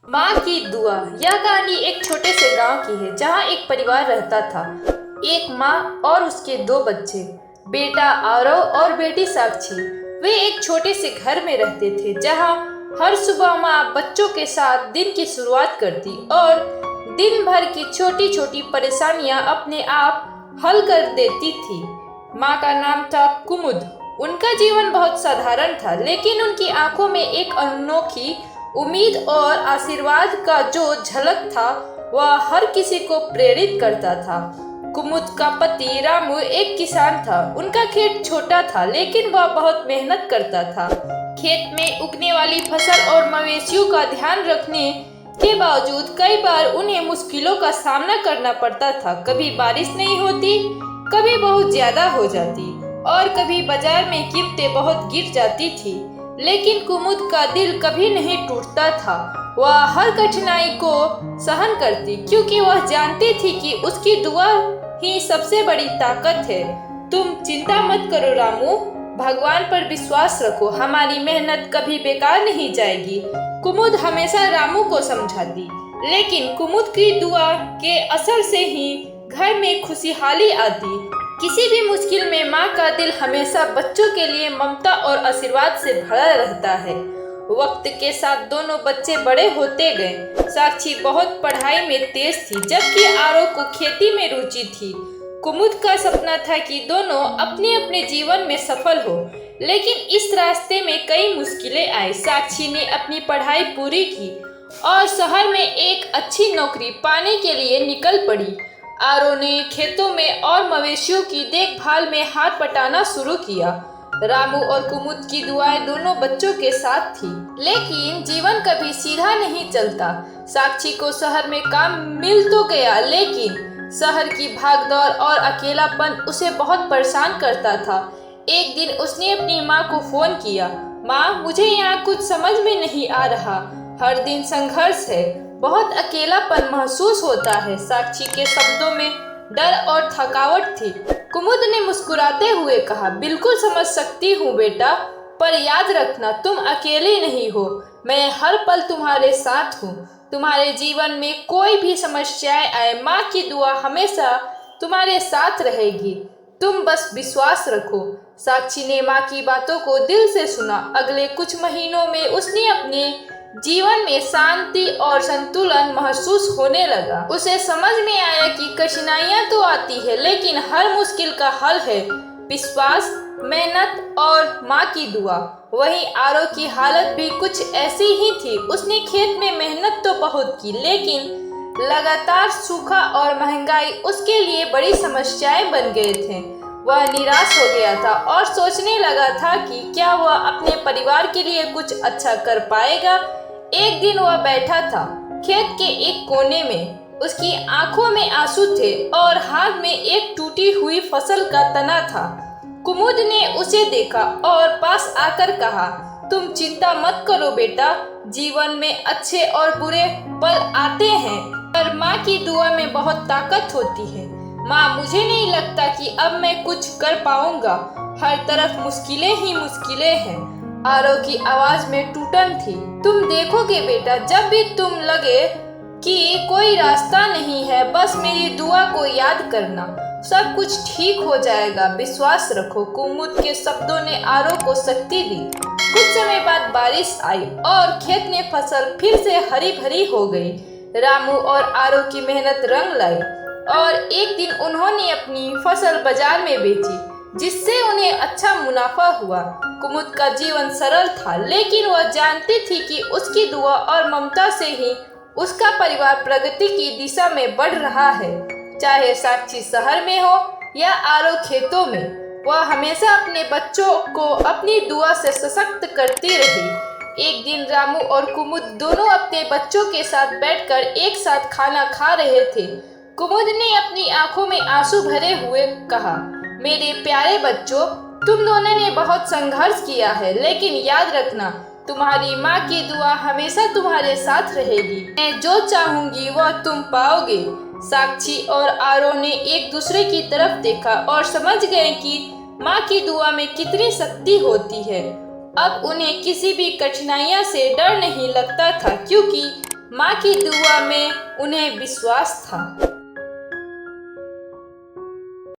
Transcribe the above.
माँ की दुआ। यह कहानी एक छोटे से गांव की है जहाँ एक परिवार रहता था। एक माँ और उसके दो बच्चे, बेटा आरव और बेटी साक्षी। वे एक छोटे से घर में रहते थे जहाँ हर सुबह माँ बच्चों के साथ दिन की शुरुआत करती और दिन भर की छोटी छोटी परेशानियाँ अपने आप हल कर देती थी। माँ का नाम था कुमुद। उनका जीवन बहुत साधारण था, लेकिन उनकी आंखों में एक अनोखी उम्मीद और आशीर्वाद का जो झलक था वह हर किसी को प्रेरित करता था। कुमुद का पति रामू एक किसान था। उनका खेत छोटा था, लेकिन वह बहुत मेहनत करता था। खेत में उगने वाली फसल और मवेशियों का ध्यान रखने के बावजूद कई बार उन्हें मुश्किलों का सामना करना पड़ता था। कभी बारिश नहीं होती, कभी बहुत ज्यादा हो जाती और कभी बाजार में कीमतें बहुत गिर जाती थी। लेकिन कुमुद का दिल कभी नहीं टूटता था। वह हर कठिनाई को सहन करती, क्योंकि वह जानती थी कि उसकी दुआ ही सबसे बड़ी ताकत है। तुम चिंता मत करो रामू, भगवान पर विश्वास रखो, हमारी मेहनत कभी बेकार नहीं जाएगी। कुमुद हमेशा रामू को समझाती, लेकिन कुमुद की दुआ के असर से ही घर में खुशहाली आती। किसी भी मुश्किल में माँ का दिल हमेशा बच्चों के लिए ममता और आशीर्वाद से भरा रहता है। वक्त के साथ दोनों बच्चे बड़े होते गए। साक्षी बहुत पढ़ाई में तेज थी, जबकि आरव को खेती में रुचि थी। कुमुद का सपना था कि दोनों अपने अपने जीवन में सफल हो, लेकिन इस रास्ते में कई मुश्किलें आई। साक्षी ने अपनी पढ़ाई पूरी की और शहर में एक अच्छी नौकरी पाने के लिए निकल पड़ी। आरव ने खेतों में और मवेशियों की देखभाल में हाथ बटाना शुरू किया। रामू और कुमुद की दुआएं दोनों बच्चों के साथ थी, लेकिन जीवन कभी सीधा नहीं चलता। साक्षी को शहर में काम मिल तो गया, लेकिन शहर की भागदौड़ और अकेलापन उसे बहुत परेशान करता था। एक दिन उसने अपनी माँ को फोन किया। माँ, मुझे यहाँ कुछ समझ में नहीं आ रहा, हर दिन संघर्ष है, बहुत अकेलापन महसूस होता है। साक्षी के शब्दों में डर और थकावट थी। कुमुद ने मुस्कुराते हुए कहा, बिल्कुल समझ सकती हूँ बेटा, पर याद रखना तुम अकेले नहीं हो, मैं हर पल तुम्हारे साथ हूँ। तुम्हारे जीवन में कोई भी समस्याएं आए, माँ की दुआ हमेशा तुम्हारे साथ रहेगी, तुम बस विश्वास रखो। साक्षी ने माँ की बातों को दिल से सुना। अगले कुछ महीनों में उसने अपने जीवन में शांति और संतुलन महसूस होने लगा। उसे समझ में आया कि कठिनाइयां तो आती है, लेकिन हर मुश्किल का हल है विश्वास, मेहनत और माँ की दुआ। वहीं आरव की हालत भी कुछ ऐसी ही थी। उसने खेत में मेहनत तो बहुत की, लेकिन लगातार सूखा और महंगाई उसके लिए बड़ी समस्याएं बन गए थे। वह निराश हो गया था और सोचने लगा था कि क्या वह अपने परिवार के लिए कुछ अच्छा कर पाएगा। एक दिन वह बैठा था खेत के एक कोने में। उसकी आंखों में आंसू थे और हाथ में एक टूटी हुई फसल का तना था। कुमुद ने उसे देखा और पास आकर कहा, तुम चिंता मत करो बेटा, जीवन में अच्छे और बुरे पल आते हैं, पर माँ की दुआ में बहुत ताकत होती है। माँ, मुझे नहीं लगता कि अब मैं कुछ कर पाऊंगा, हर तरफ मुश्किलें ही मुश्किलें हैं। आरव की आवाज में टूटन थी। तुम देखोगे बेटा, जब भी तुम लगे कि कोई रास्ता नहीं है, बस मेरी दुआ को याद करना, सब कुछ ठीक हो जाएगा, विश्वास रखो। कुमुद के शब्दों ने आरव को शक्ति दी। कुछ समय बाद बारिश आई और खेत में फसल फिर से हरी भरी हो गई। रामू और आरव की मेहनत रंग लाई और एक दिन उन्होंने अपनी फसल बाजार में बेची, जिससे उन्हें अच्छा मुनाफा हुआ। कुमुद का जीवन सरल था, लेकिन वह जानती थी कि उसकी दुआ और ममता से ही उसका परिवार प्रगति की दिशा में बढ़ रहा है। चाहे साक्षी शहर में हो या आरव खेतों में, वह हमेशा अपने बच्चों को अपनी दुआ से सशक्त करती रही। एक दिन रामू और कुमुद दोनों अपने बच्चों के साथ बैठकर एक साथ खाना खा रहे थे। कुमुद ने अपनी आंखों में आंसू भरे हुए कहा, मेरे प्यारे बच्चों, तुम दोनों ने बहुत संघर्ष किया है, लेकिन याद रखना, तुम्हारी माँ की दुआ हमेशा तुम्हारे साथ रहेगी। मैं जो चाहूंगी वह तुम पाओगे। साक्षी और आरव ने एक दूसरे की तरफ देखा और समझ गए कि माँ की दुआ में कितनी शक्ति होती है। अब उन्हें किसी भी कठिनाइयों से डर नहीं लगता था, क्योंकि माँ की दुआ में उन्हें विश्वास था।